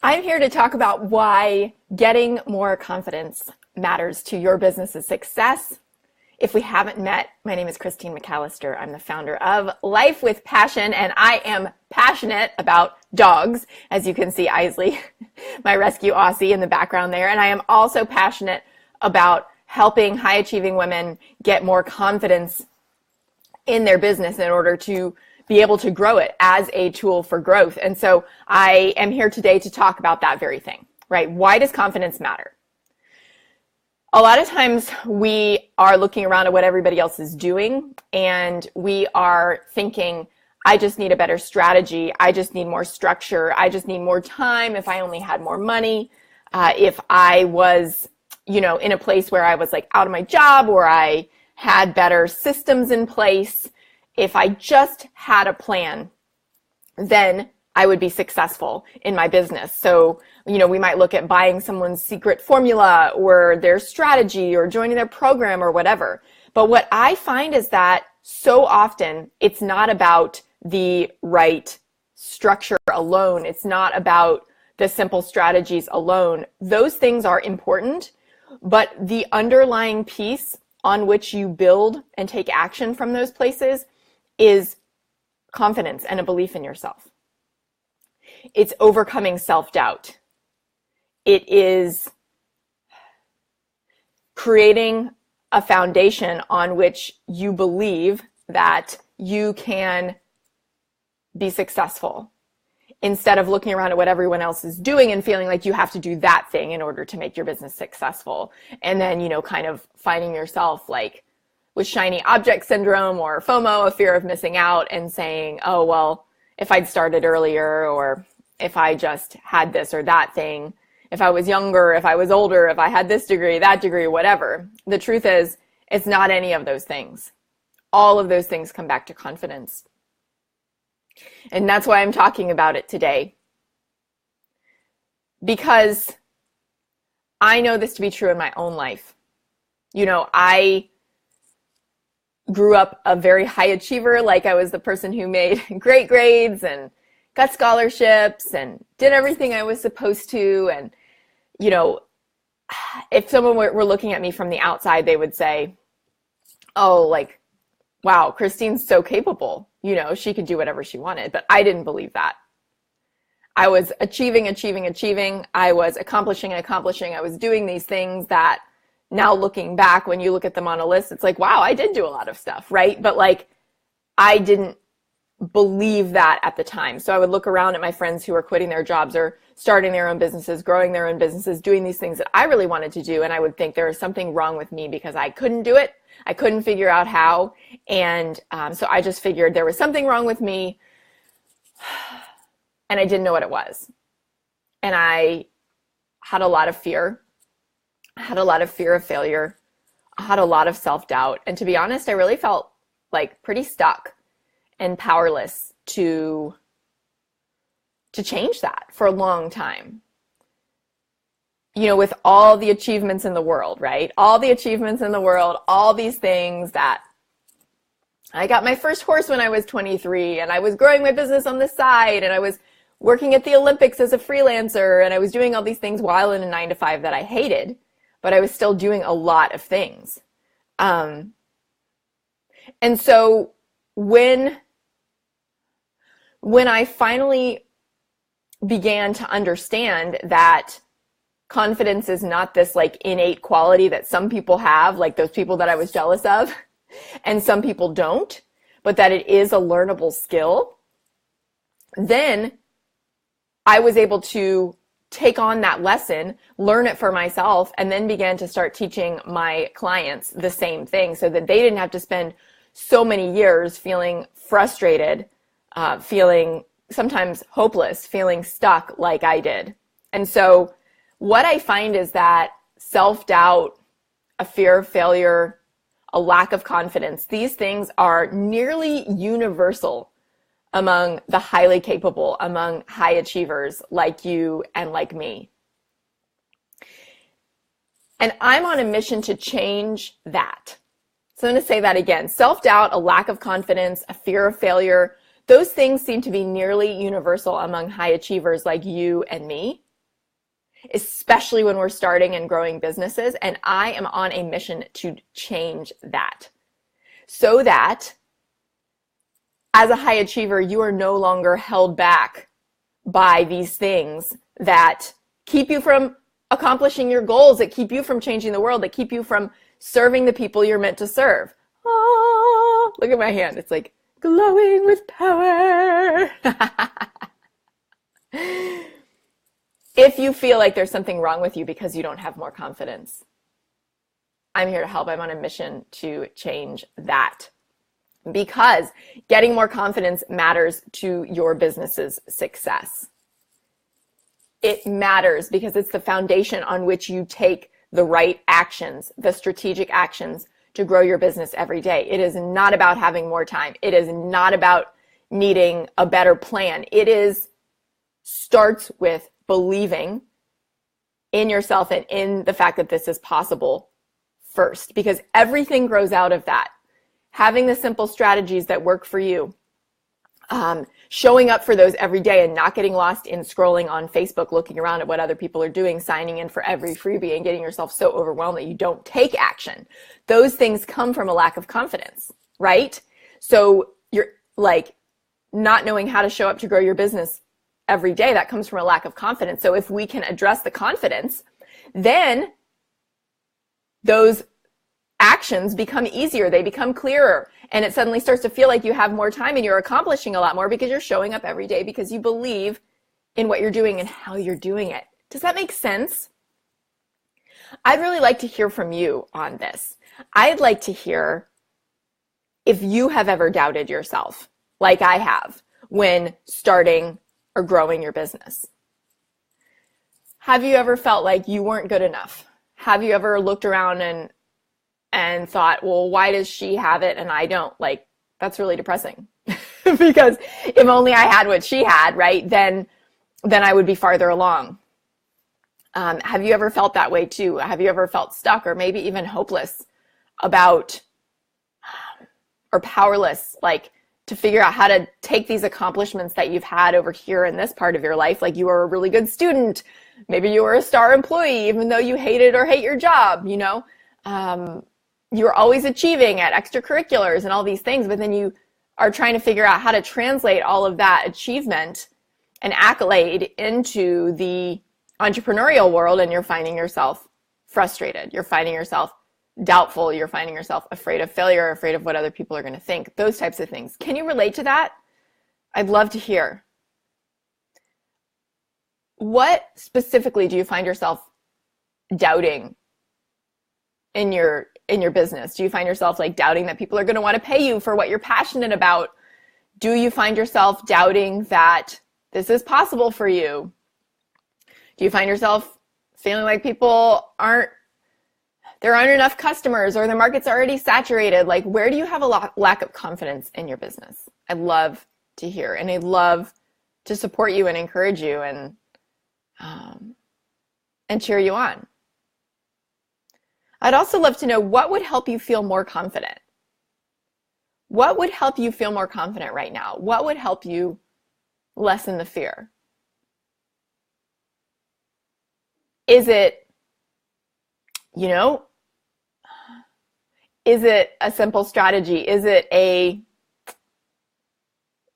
I'm here to talk about why getting more confidence matters to your business's success. If we haven't met, my name is McAlister. I'm the founder of Life with Passion, and I am passionate about dogs. As you can see, Isley, my rescue Aussie in the background there. And I am also passionate about helping high-achieving women get more confidence in their business in order to be able to grow it as a tool for growth. And so I am here today to talk about that very thing, right? Why does confidence matter? A lot of times we are looking around at what everybody else is doing and we are thinking, I just need a better strategy. I just need more structure. I just need more time. If I only had more money, if I was, in a place where I was like out of my job, or I had better systems in place, if I just had a plan, then I would be successful in my business. So, we might look at buying someone's secret formula or their strategy or joining their program or whatever. But what I find is that so often it's not about the right structure alone. It's not about the simple strategies alone. Those things are important, but the underlying piece on which you build and take action from those places is confidence and a belief in yourself. It's overcoming self-doubt. It is creating a foundation on which you believe that you can be successful, instead of looking around at what everyone else is doing and feeling like you have to do that thing in order to make your business successful. And then, kind of finding yourself like with shiny object syndrome or FOMO, a fear of missing out, and saying, oh, well, if I'd started earlier, or if I just had this or that thing, if I was younger, if I was older, if I had this degree, that degree, whatever. The truth is, it's not any of those things. All of those things come back to confidence. And that's why I'm talking about it today. Because I know this to be true in my own life. I grew up a very high achiever, like I was the person who made great grades and got scholarships and did everything I was supposed to. And, if someone were looking at me from the outside, they would say, oh, like, wow, Christine's so capable. She could do whatever she wanted. But I didn't believe that. I was achieving. I was accomplishing. I was doing these things that now looking back, when you look at them on a list, it's like, wow, I did do a lot of stuff, right? But like, I didn't believe that at the time. So I would look around at my friends who were quitting their jobs or starting their own businesses, growing their own businesses, doing these things that I really wanted to do. And I would think there was something wrong with me because I couldn't do it. I couldn't figure out how. And so I just figured there was something wrong with me and I didn't know what it was. And I had a lot of fear. I had a lot of fear of failure. I had a lot of self-doubt. And to be honest, I really felt like pretty stuck and powerless to change that for a long time. With all the achievements in the world, right? All the achievements in the world, all these things that I got my first horse when I was 23, and I was growing my business on the side, and I was working at the Olympics as a freelancer, and I was doing all these things while in a 9-to-5 that I hated, but I was still doing a lot of things. And so when I finally began to understand that confidence is not this like innate quality that some people have, like those people that I was jealous of, and some people don't, but that it is a learnable skill, then I was able to take on that lesson, learn it for myself, and then began to start teaching my clients the same thing so that they didn't have to spend so many years feeling frustrated, feeling sometimes hopeless, feeling stuck like I did. And so what I find is that self-doubt, a fear of failure, a lack of confidence, these things are nearly universal among the highly capable, among high achievers like you and like me. And I'm on a mission to change that. So I'm going to say that again. Self-doubt, a lack of confidence, a fear of failure, those things seem to be nearly universal among high achievers like you and me. especially when we're starting and growing businesses. And I am on a mission to change that so that as a high achiever, you are no longer held back by these things that keep you from accomplishing your goals, that keep you from changing the world, that keep you from serving the people you're meant to serve. Oh, look at my hand. It's like glowing with power. If you feel like there's something wrong with you because you don't have more confidence, I'm here to help. I'm on a mission to change that, because getting more confidence matters to your business's success. It matters because it's the foundation on which you take the right actions, the strategic actions to grow your business every day. It is not about having more time. It is not about needing a better plan. Starts with believing in yourself and in the fact that this is possible first, because everything grows out of that. Having the simple strategies that work for you, showing up for those every day and not getting lost in scrolling on Facebook, looking around at what other people are doing, signing in for every freebie and getting yourself so overwhelmed that you don't take action. Those things come from a lack of confidence, right? So you're like not knowing how to show up to grow your business every day. That comes from a lack of confidence. So if we can address the confidence, then those actions become easier. They become clearer. And it suddenly starts to feel like you have more time and you're accomplishing a lot more because you're showing up every day because you believe in what you're doing and how you're doing it. Does that make sense? I'd really like to hear from you on this. I'd like to hear if you have ever doubted yourself, like I have, when starting or growing your business. Have you ever felt like you weren't good enough? Have you ever looked around and thought, well, why does she have it and I don't? Like, that's really depressing. Because if only I had what she had, right, then I would be farther along. Have you ever felt that way too? Have you ever felt stuck or maybe even hopeless about or powerless, like to figure out how to take these accomplishments that you've had over here in this part of your life? Like you were a really good student. Maybe you were a star employee, even though you hated or hate your job, you know? You were always achieving at extracurriculars and all these things, but then you are trying to figure out how to translate all of that achievement and accolade into the entrepreneurial world, and you're finding yourself frustrated. You're finding yourself doubtful. You're finding yourself afraid of failure, afraid of what other people are going to think, those types of things. Can you relate to that? I'd love to hear. What specifically do you find yourself doubting in your business? Do you find yourself like doubting that people are going to want to pay you for what you're passionate about? Do you find yourself doubting that this is possible for you? Do you find yourself feeling like there aren't enough customers or the market's already saturated? Like, where do you have a lack of confidence in your business? I'd love to hear, and I'd love to support you and encourage you and cheer you on. I'd also love to know what would help you feel more confident. What would help you feel more confident right now? What would help you lessen the fear? Is it, is it a simple strategy? Is it a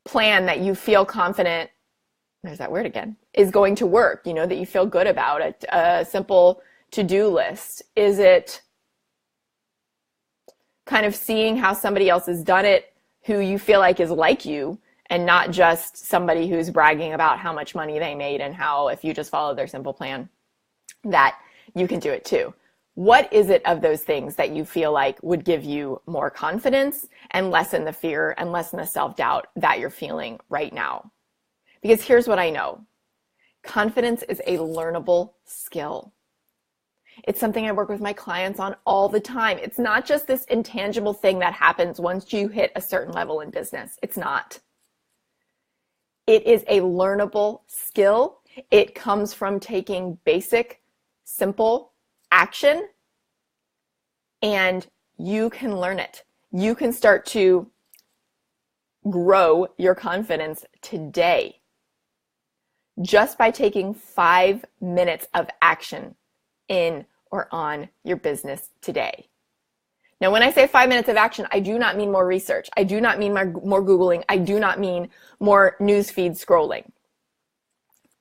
plan that you feel confident, there's that word again, is going to work, that you feel good about it, a simple to-do list? Is it kind of seeing how somebody else has done it who you feel like is like you, and not just somebody who's bragging about how much money they made and how if you just follow their simple plan that you can do it too? What is it of those things that you feel like would give you more confidence and lessen the fear and lessen the self-doubt that you're feeling right now? Because here's what I know. Confidence is a learnable skill. It's something I work with my clients on all the time. It's not just this intangible thing that happens once you hit a certain level in business. It's not. It is a learnable skill. It comes from taking basic, simple action, and you can learn it. You can start to grow your confidence today. just by taking 5 minutes of action in or on your business today. Now, when I say 5 minutes of action, I do not mean more research. I do not mean more Googling. I do not mean more newsfeed scrolling.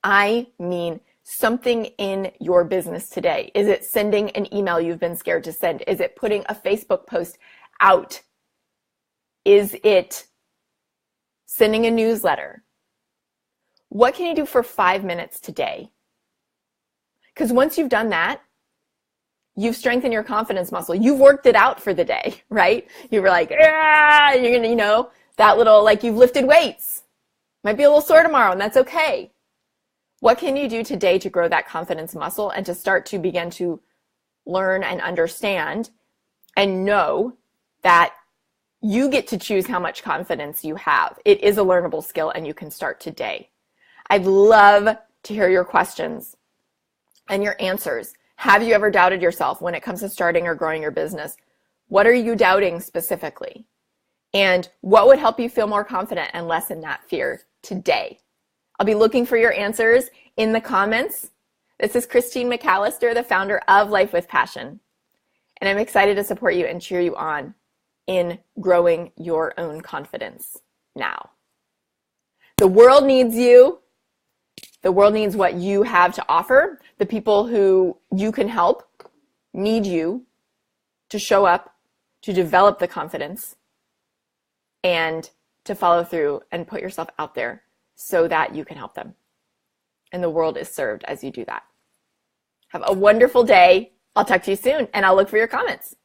I mean something in your business today. Is it sending an email you've been scared to send? Is it putting a Facebook post out? Is it sending a newsletter? What can you do for 5 minutes today? Because once you've done that, you've strengthened your confidence muscle. You've worked it out for the day, right? You were like, you're going to, that little, like you've lifted weights. Might be a little sore tomorrow, and that's okay. What can you do today to grow that confidence muscle and to start to begin to learn and understand and know that you get to choose how much confidence you have? It is a learnable skill, and you can start today. I'd love to hear your questions and your answers. Have you ever doubted yourself when it comes to starting or growing your business? What are you doubting specifically? And what would help you feel more confident and lessen that fear today? I'll be looking for your answers in the comments. This is Christine McAlister, the founder of Life with Passion. And I'm excited to support you and cheer you on in growing your own confidence now. The world needs you. The world needs what you have to offer. The people who you can help need you to show up, to develop the confidence, and to follow through and put yourself out there so that you can help them. And the world is served as you do that. Have a wonderful day. I'll talk to you soon, and I'll look for your comments.